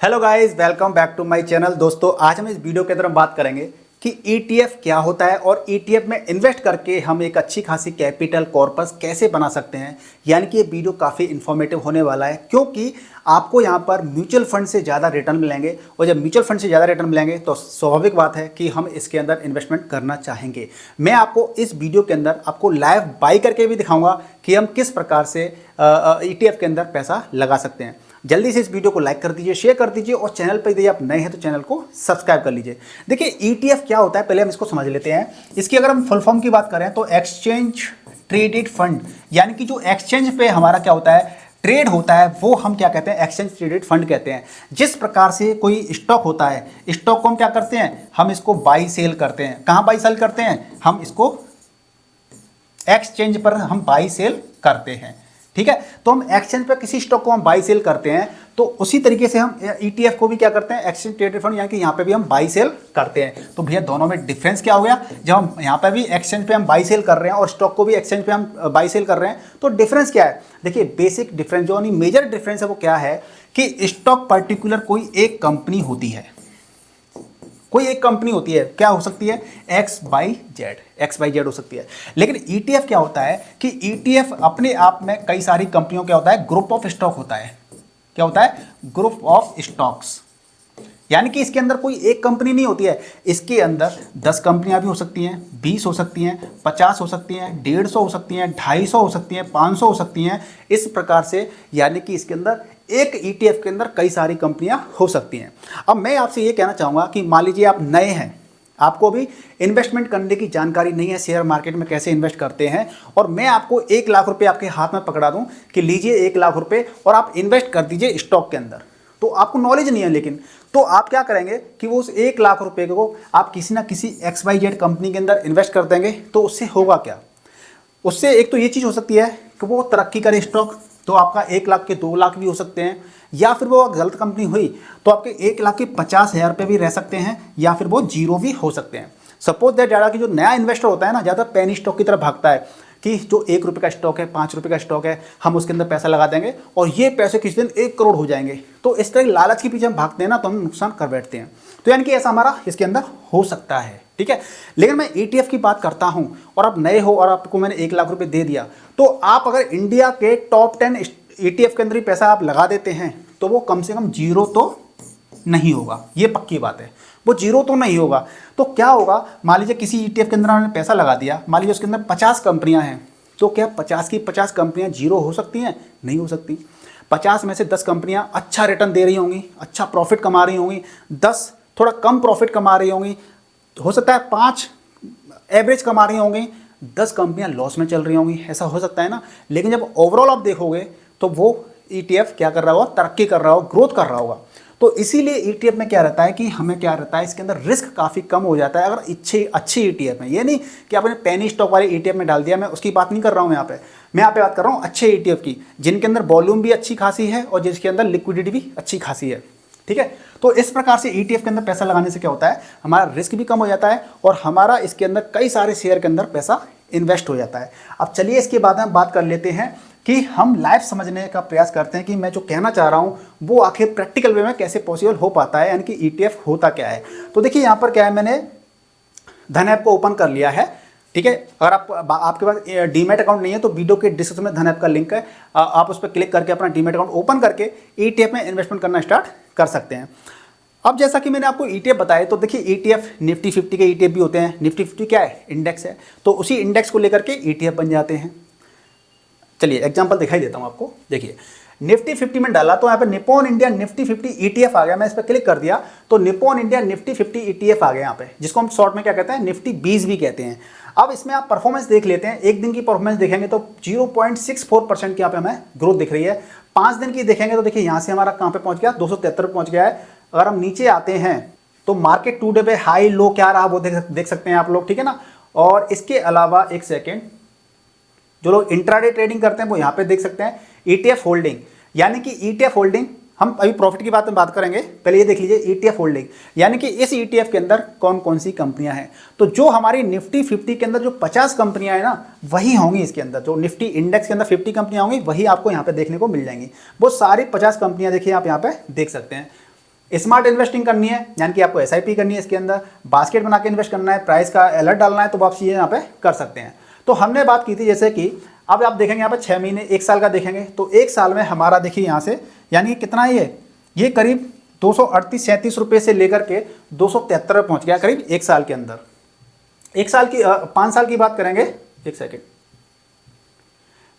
Hello guys, welcome back to my channel. दोस्तों, आज हम इस वीडियो के अंदर हम बात करेंगे कि ETF क्या होता है और ETF में इन्वेस्ट करके हम एक अच्छी खासी कैपिटल कॉर्पस कैसे बना सकते हैं। यानी कि ये वीडियो काफ़ी इन्फॉर्मेटिव होने वाला है, क्योंकि आपको यहाँ पर म्यूचुअल फंड से ज़्यादा रिटर्न मिलेंगे और जब म्यूचुअल फंड से ज़्यादा रिटर्न मिलेंगे तो स्वाभाविक बात है कि हम इसके अंदर इन्वेस्टमेंट करना चाहेंगे। मैं आपको इस वीडियो के अंदर आपको लाइव बाई करके भी दिखाऊंगा कि हम किस प्रकार से ETF के अंदर पैसा लगा सकते हैं। जल्दी से इस वीडियो को लाइक कर दीजिए, शेयर कर दीजिए और चैनल पर यदि आप नए हैं तो चैनल को सब्सक्राइब कर लीजिए। देखिए, ETF क्या होता है पहले हम इसको समझ लेते हैं। इसकी अगर हम फुल फॉर्म की बात करें तो एक्सचेंज ट्रेडेड फंड, यानी कि जो एक्सचेंज पे हमारा क्या होता है, ट्रेड होता है, वो हम क्या कहते हैं, एक्सचेंज ट्रेडेड फंड कहते हैं। जिस प्रकार से कोई स्टॉक होता है, स्टॉक को हम क्या करते हैं, हम इसको बाई सेल करते हैं। कहाँ बाई सेल करते हैं, हम इसको एक्सचेंज पर हम बाई सेल करते हैं। ठीक है, तो हम एक्सचेंज पर किसी स्टॉक को हम बाई सेल करते हैं, तो उसी तरीके से हम ETF को भी क्या करते हैं, एक्सचेंज ट्रेडेड फंड, यानी कि यहाँ पे भी हम बाई सेल करते हैं। तो भैया दोनों में डिफरेंस क्या हो गया, जब हम यहाँ पे भी एक्सचेंज पे हम बाई सेल कर रहे हैं और स्टॉक को भी एक्सचेंज पे हम बाई सेल कर रहे हैं, तो डिफरेंस क्या है। देखिए, बेसिक डिफरेंस जो मेजर डिफरेंस है वो क्या है कि स्टॉक पर्टिकुलर कोई एक कंपनी होती है, कोई एक कंपनी होती है, क्या हो सकती है, XYZ हो सकती है। लेकिन ETF क्या होता है कि ETF अपने आप में कई सारी कंपनियों क्या होता है, ग्रुप ऑफ स्टॉक होता है। क्या होता है, ग्रुप ऑफ स्टॉक्स, यानी कि इसके अंदर कोई एक कंपनी नहीं होती है, इसके अंदर 10 कंपनियां भी हो सकती हैं, 20 हो सकती हैं, 50 हो सकती हैं, 150 हो सकती हैं, 250 हो सकती हैं, 500 हो सकती हैं, इस प्रकार से। यानी कि इसके अंदर एक ETF के अंदर कई सारी कंपनियां हो सकती हैं। अब मैं आपसे ये कहना चाहूँगा कि मान लीजिए आप नए हैं, आपको भी इन्वेस्टमेंट करने की जानकारी नहीं है, शेयर मार्केट में कैसे इन्वेस्ट करते हैं, और मैं आपको 1 लाख रुपए आपके हाथ में पकड़ा दूं कि लीजिए 1 लाख रुपए और आप इन्वेस्ट कर दीजिए स्टॉक के अंदर, तो आपको नॉलेज नहीं है। लेकिन तो आप क्या करेंगे कि वो उस 1 लाख रुपए को आप किसी ना किसी XYZ कंपनी के अंदर इन्वेस्ट कर देंगे, तो उससे होगा क्या, उससे एक तो ये चीज़ हो सकती है कि वो तरक्की करे स्टॉक, तो आपका 1 लाख के 2 लाख भी हो सकते हैं, या फिर वो गलत कंपनी हुई तो आपके 1 लाख के 50,000 रुपये भी रह सकते हैं, या फिर वो जीरो भी हो सकते हैं। सपोज दैट ज़्यादा कि जो नया इन्वेस्टर होता है ना, ज़्यादा पेनी स्टॉक की तरफ भागता है कि जो 1 रुपये का स्टॉक है, 5 रुपये का स्टॉक है, हम उसके अंदर पैसा लगा देंगे और ये पैसे किसी दिन 1 करोड़ हो जाएंगे। तो इस तरह लालच के पीछे हम भागते हैं ना, तो हम नुकसान कर बैठते हैं। तो यानी कि ऐसा हमारा इसके अंदर हो सकता है। ठीक है, लेकिन मैं ETF की बात करता हूं और आप नए हो और आपको मैंने 1 लाख रुपए दे दिया, तो आप अगर इंडिया के टॉप 10 ETF के अंदर ही पैसा आप लगा देते हैं तो वो कम से कम जीरो तो नहीं होगा, ये पक्की बात है, वो जीरो तो नहीं होगा। तो क्या होगा, मान लीजिए किसी ETF के अंदर आपने पैसा लगा दिया, मान लीजिए उसके अंदर 50 कंपनियां हैं, तो क्या 50 की 50 कंपनियां जीरो हो सकती हैं, नहीं हो सकती। 50 में से 10 कंपनियां अच्छा रिटर्न दे रही होंगी, अच्छा प्रॉफिट कमा रही होंगी, 10 थोड़ा कम प्रॉफिट कमा रही होंगी, हो सकता है 5 एवरेज कमा रही होंगी, 10 कंपनियां लॉस में चल रही होंगी, ऐसा हो सकता है ना। लेकिन जब ओवरऑल आप देखोगे तो वो ETF क्या कर रहा होगा, तरक्की कर रहा होगा, ग्रोथ कर रहा होगा। तो इसीलिए ETF में क्या रहता है कि हमें क्या रहता है, इसके अंदर रिस्क काफ़ी कम हो जाता है अगर अच्छी ETF में। ये नहीं कि आपने पेनी स्टॉक वाले ETF में डाल दिया, मैं उसकी बात नहीं कर रहा हूँ यहाँ पे, मैं यहाँ पे बात कर रहा हूँ अच्छे ETF की, जिनके अंदर वॉल्यूम भी अच्छी खासी है और जिसके अंदर लिक्विडिटी भी अच्छी खासी है। ठीक है, तो इस प्रकार से ETF के अंदर पैसा लगाने से क्या होता है, हमारा रिस्क भी कम हो जाता है और हमारा इसके अंदर कई सारे शेयर के अंदर पैसा इन्वेस्ट हो जाता है। अब चलिए इसके बाद हम बात कर लेते हैं कि हम लाइव समझने का प्रयास करते हैं कि मैं जो कहना चाह रहा हूँ वो आखिर प्रैक्टिकल वे में कैसे पॉसिबल हो पाता है, यानी कि ETF होता क्या है। तो देखिए यहाँ पर क्या है, मैंने धन ऐप को ओपन कर लिया है। ठीक है, अगर आपके पास डीमैट अकाउंट नहीं है तो वीडियो के डिस्क्रिप्शन में धन ऐप का लिंक है, आप उस पर क्लिक करके अपना डीमैट अकाउंट ओपन करके ETF में इन्वेस्टमेंट करना स्टार्ट कर सकते हैं। अब जैसा कि मैंने आपको ETF बताया, तो देखिए ETF निफ्टी 50 के ETF भी होते हैं। निफ्टी 50 क्या है, इंडेक्स है, तो उसी इंडेक्स को लेकर के ETF बन जाते हैं। चलिए एग्जांपल दिखाई देता हूं आपको। देखिए निफ्टी 50 में डाला तो यहाँ पे निप्पॉन इंडिया निफ्टी 50 ETF आ गया, मैं इस पर क्लिक कर दिया तो निप्पॉन इंडिया निफ्टी 50 ETF आ गया यहाँ पे, जिसको हम शॉर्ट में क्या कहते हैं, निफ्टी 20 भी कहते हैं। अब इसमें आप परफॉर्मेंस देख लेते हैं, एक दिन की परफॉर्मेंस देखेंगे तो 0.64% की यहाँ पे हमें ग्रोथ दिख रही है। 5 दिन की देखेंगे तो देखिए यहाँ से हमारा कहाँ पे पहुंच गया, 273 पे पहुंच गया है। अगर हम नीचे आते हैं तो मार्केट टू डे पे हाई लो क्या रहा वो देख सकते हैं आप लोग। ठीक है ना, और इसके अलावा एक सेकेंड, जो लोग इंट्राडे ट्रेडिंग करते हैं वो यहाँ पे देख सकते हैं ETF होल्डिंग, यानी कि ETF होल्डिंग, हम अभी प्रॉफिट की बात करेंगे, पहले ये देख लीजिए ETF होल्डिंग, यानी कि इस ETF के अंदर कौन कौन सी कंपनियां हैं। तो जो हमारी निफ्टी 50 के अंदर जो 50 कंपनियां हैं ना, वही होंगी इसके अंदर, जो निफ्टी इंडेक्स के अंदर 50 कंपनियां होंगी वही आपको यहाँ पे देखने को मिल जाएंगी। वो सारी 50 कंपनियां देखिए आप यहाँ पे देख सकते हैं। स्मार्ट इन्वेस्टिंग करनी है यानी कि आपको एसआईपी करनी है, इसके अंदर बास्केट बना के इन्वेस्ट करना है, प्राइस का अलर्ट डालना है, तो आप चीज़ें यहाँ पे कर सकते हैं। तो हमने बात की थी जैसे कि अब आप देखेंगे यहाँ पे 6 महीने 1 साल का देखेंगे तो 1 साल में हमारा देखिए यहाँ से यानी कि कितना ये करीब 238-37 रुपये से लेकर के 273 पे पहुँच गया करीब 1 साल के अंदर। 1 साल की 5 साल की बात करेंगे, 1 सेकेंड,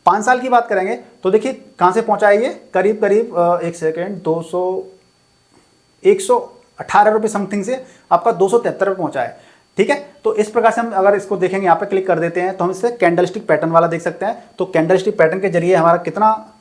5 साल की बात करेंगे तो देखिए कहाँ से पहुँचा है ये करीब 1 सेकेंड 118 रुपये समथिंग से आपका 273 पे पहुँचा है। ठीक है, तो इस प्रकार से हम अगर इसको देखेंगे यहाँ पे क्लिक कर देते हैं तो हम इससे कैंडलस्टिक पैटर्न वाला देख सकते हैं। तो कैंडलस्टिक पैटर्न के जरिए हमारा कितना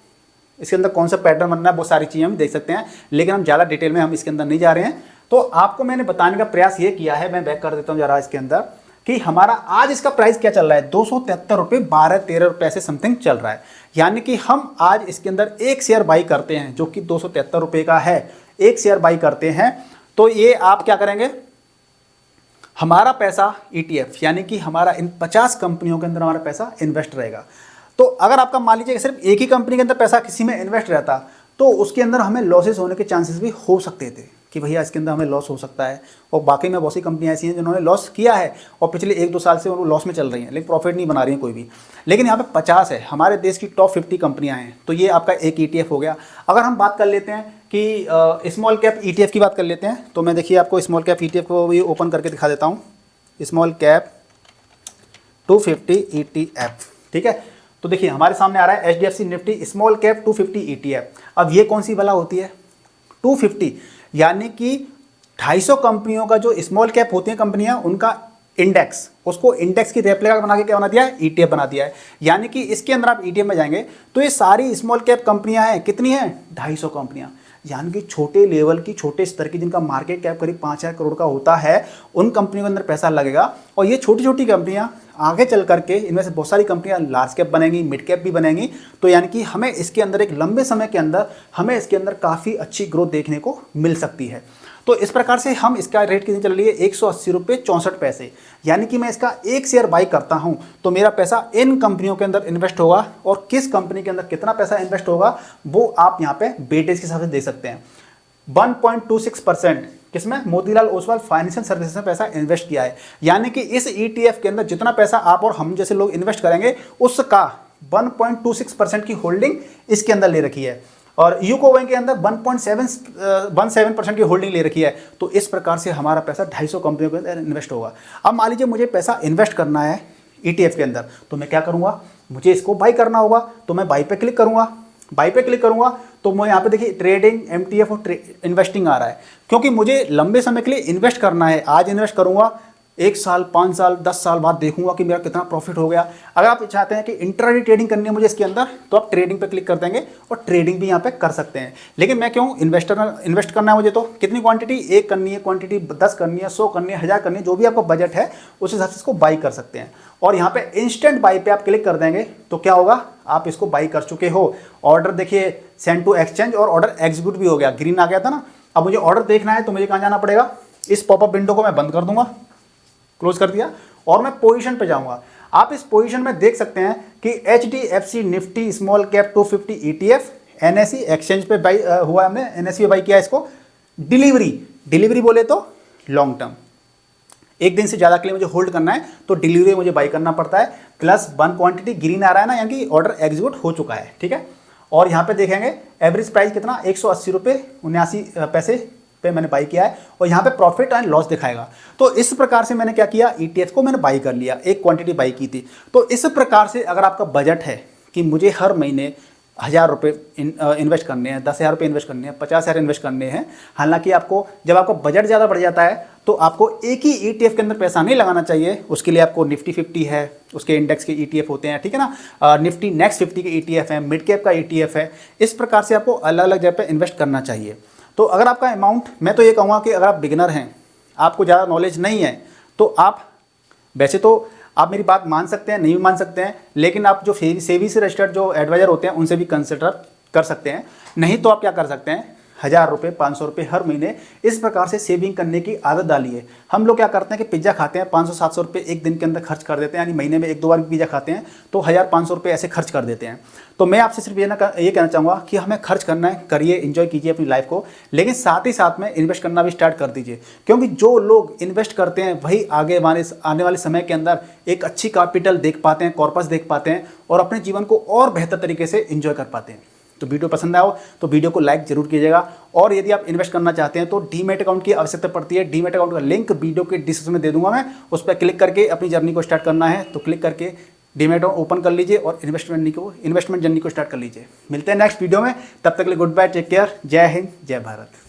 इसके अंदर कौन सा पैटर्न बनना है वो सारी चीज़ें हम देख सकते हैं, लेकिन हम ज़्यादा डिटेल में हम इसके अंदर नहीं जा रहे हैं। तो आपको मैंने बताने का प्रयास ये किया है, मैं बैक कर देता हूँ जरा इसके अंदर, कि हमारा आज इसका प्राइस क्या चल रहा है 273 रुपये 12-13 रुपये से समथिंग चल रहा है। यानी कि हम आज इसके अंदर एक शेयर बाई करते हैं जो कि 273 रुपये का है, एक शेयर बाई करते हैं तो ये आप क्या करेंगे, हमारा पैसा ETF यानी कि हमारा इन 50 कंपनियों के अंदर हमारा पैसा इन्वेस्ट रहेगा। तो अगर आपका मान लीजिए सिर्फ एक ही कंपनी के अंदर पैसा किसी में इन्वेस्ट रहता तो उसके अंदर हमें लॉसेस होने के चांसेस भी हो सकते थे कि भैया इसके अंदर हमें लॉस हो सकता है, और बाकी में बहुत सी कंपनियां ऐसी हैं जिन्होंने लॉस किया है और पिछले 1-2 साल से वो लॉस में चल रही हैं लेकिन प्रॉफिट नहीं बना रही हैं कोई भी। लेकिन यहाँ पे 50 है, हमारे देश की टॉप 50 कंपनियां हैं, तो ये आपका एक ETF हो गया। अगर हम बात कर लेते हैं कि स्मॉल कैप ETF की बात कर लेते हैं तो मैं देखिए आपको स्मॉल कैप ETF को भी ओपन करके दिखा देता हूँ, स्मॉल कैप 250 ETF। ठीक है, तो देखिए हमारे सामने आ रहा है HDFC Nifty small cap 250 ETF। अब ये कौन सी वाला होती है 250, यानी कि 250 कंपनियों का जो स्मॉल कैप होती हैं कंपनियां उनका इंडेक्स, उसको इंडेक्स की रेप्लिका बना के क्या बना दिया है, ETF बना दिया है। यानी कि इसके अंदर आप ETF में जाएंगे तो ये सारी स्मॉल कैप कंपनियां हैं, कितनी हैं 250 कंपनियां, यानी कि छोटे लेवल की छोटे स्तर की जिनका मार्केट कैप करीब 5,000 करोड़ का होता है उन कंपनियों के अंदर पैसा लगेगा। और ये छोटी छोटी कंपनियां आगे चल करके इनमें से बहुत सारी कंपनियां लार्ज कैप बनेंगी, मिड कैप भी बनेंगी। तो यानी कि हमें इसके अंदर एक लंबे समय के अंदर हमें इसके अंदर काफ़ी अच्छी ग्रोथ देखने को मिल सकती है। तो इस प्रकार से हम इसका रेट कितनी चल रही है 180 रुपये 64 पैसे, यानी कि मैं इसका एक शेयर बाई करता हूं तो मेरा पैसा इन कंपनियों के अंदर इन्वेस्ट होगा, और किस कंपनी के अंदर कितना पैसा इन्वेस्ट होगा वो आप यहाँ पे वेटेज के हिसाब से देख सकते हैं। 1.26% किसमें, मोतीलाल ओसवाल फाइनेंशियल सर्विसेज में पैसा इन्वेस्ट किया है। यानी कि इस ETF के अंदर जितना पैसा आप और हम जैसे लोग इन्वेस्ट करेंगे उसका 1.26% की होल्डिंग इसके अंदर ले रखी है, और यूको बैंक के अंदर 1.17% की होल्डिंग ले रखी है। तो इस प्रकार से हमारा पैसा 250 कंपनियों के अंदर इन्वेस्ट होगा। अब मान लीजिए मुझे पैसा इन्वेस्ट करना है ETF के अंदर, तो मैं क्या करूँगा, मुझे इसको बाई करना होगा, तो मैं बाई पे क्लिक करूँगा। बाई पे क्लिक करूँगा तो मैं यहाँ पे देखिए ट्रेडिंग, MTF और इन्वेस्टिंग आ रहा है, क्योंकि मुझे लंबे समय के लिए इन्वेस्ट करना है। आज इन्वेस्ट करूँगा, 1 साल 5 साल 10 साल बाद देखूंगा कि मेरा कितना प्रॉफिट हो गया। अगर आप चाहते हैं कि इंट्राडे ट्रेडिंग करनी है मुझे इसके अंदर, तो आप ट्रेडिंग पे क्लिक कर देंगे और ट्रेडिंग भी यहाँ पे कर सकते हैं। लेकिन मैं क्यों इन्वेस्ट करना है मुझे, तो कितनी क्वांटिटी, 1 करनी है, क्वांटिटी 10 करनी है, 100 करनी है, 1000 करनी है, जो भी आपका बजट है उस हिसाब से इसको बाई कर सकते हैं। और यहाँ पे इंस्टेंट बाई पे आप क्लिक कर देंगे तो क्या होगा, आप इसको बाई कर चुके हो। ऑर्डर देखिए सेंड टू एक्सचेंज और ऑर्डर एग्जीक्यूट भी हो गया, ग्रीन आ गया था ना। अब मुझे ऑर्डर देखना है तो मुझे कहाँ जाना पड़ेगा, इस पॉपअप विंडो को मैं बंद कर दूंगा, क्लोज कर दिया, और मैं पोजीशन पे जाऊंगा। आप इस पोजीशन में देख सकते हैं कि HDFC Nifty small cap 250 ETF NSE exchange पे बाई हुआ, हमने NSE पे बाई किया इसको। डिलीवरी बोले तो लॉन्ग टर्म, 1 दिन से ज़्यादा के लिए मुझे होल्ड करना है तो डिलीवरी मुझे बाई करना पड़ता है। प्लस 1 क्वांटिटी ग्रीन आ रहा है ना, यानी कि ऑर्डर एग्जीक्यूट हो चुका है। ठीक है, और यहाँ पे देखेंगे एवरेज प्राइस कितना 180 रुपये 79 पैसे पे मैंने बाई किया है, और यहाँ पे प्रॉफिट एंड लॉस दिखाएगा। तो इस प्रकार से मैंने क्या किया, ETF को मैंने बाई कर लिया, 1 क्वांटिटी बाई की थी। तो इस प्रकार से अगर आपका बजट है कि मुझे हर महीने 1000 रुपये इन्वेस्ट करने हैं, 10,000 रुपये इन्वेस्ट करने हैं, 50,000 इन्वेस्ट करने हैं, हालांकि आपको जब आपका बजट ज़्यादा बढ़ जाता है तो आपको एक ही ETF के अंदर पैसा नहीं लगाना चाहिए। उसके लिए आपको निफ्टी 50 है, उसके इंडेक्स के ETF होते हैं, ठीक है ना, निफ्टी नेक्स्ट 50 के ETF है, मिड कैप का ETF है। इस प्रकार से आपको अलग अलग जगह पर इन्वेस्ट करना चाहिए। तो अगर आपका अमाउंट, मैं तो ये कहूँगा कि अगर आप बिगिनर हैं, आपको ज़्यादा नॉलेज नहीं है, तो आप वैसे तो आप मेरी बात मान सकते हैं, नहीं भी मान सकते हैं, लेकिन आप जो सेबी से रजिस्टर्ड जो एडवाइजर होते हैं उनसे भी कंसिडर कर सकते हैं। नहीं तो आप क्या कर सकते हैं, 1000 रुपये 500 रुपये हर महीने इस प्रकार से सेविंग करने की आदत डाली है। हम लोग क्या करते हैं कि पिज्ज़ा खाते हैं 500-700 रुपये एक दिन के अंदर खर्च कर देते हैं, यानी महीने में 1-2 बार पिज्ज़ा खाते हैं तो 1000-500 रुपये ऐसे खर्च कर देते हैं। तो मैं आपसे सिर्फ ये कहना चाहूँगा कि हमें खर्च करना है, करिए, एंजॉय कीजिए अपनी लाइफ को, लेकिन साथ ही साथ में इन्वेस्ट करना भी स्टार्ट कर दीजिए, क्योंकि जो लोग इन्वेस्ट करते हैं वही आगे आने वाले समय के अंदर एक अच्छी कैपिटल देख पाते हैं, कॉर्पस देख पाते हैं और अपने जीवन को और बेहतर तरीके से एंजॉय कर पाते हैं। तो वीडियो पसंद आया हो तो वीडियो को लाइक जरूर कीजिएगा, और यदि आप इन्वेस्ट करना चाहते हैं तो डीमैट अकाउंट की आवश्यकता पड़ती है। डीमैट अकाउंट का लिंक वीडियो के डिस्क्रिप्शन में दे दूंगा मैं, उस पर क्लिक करके अपनी जर्नी को स्टार्ट करना है तो क्लिक करके डीमैट ओपन कर लीजिए और इन्वेस्टमेंट जर्नी को स्टार्ट कर लीजिए। मिलते हैं नेक्स्ट वीडियो में, तब तक के लिए गुड बाय, टेक केयर, जय हिंद, जय भारत।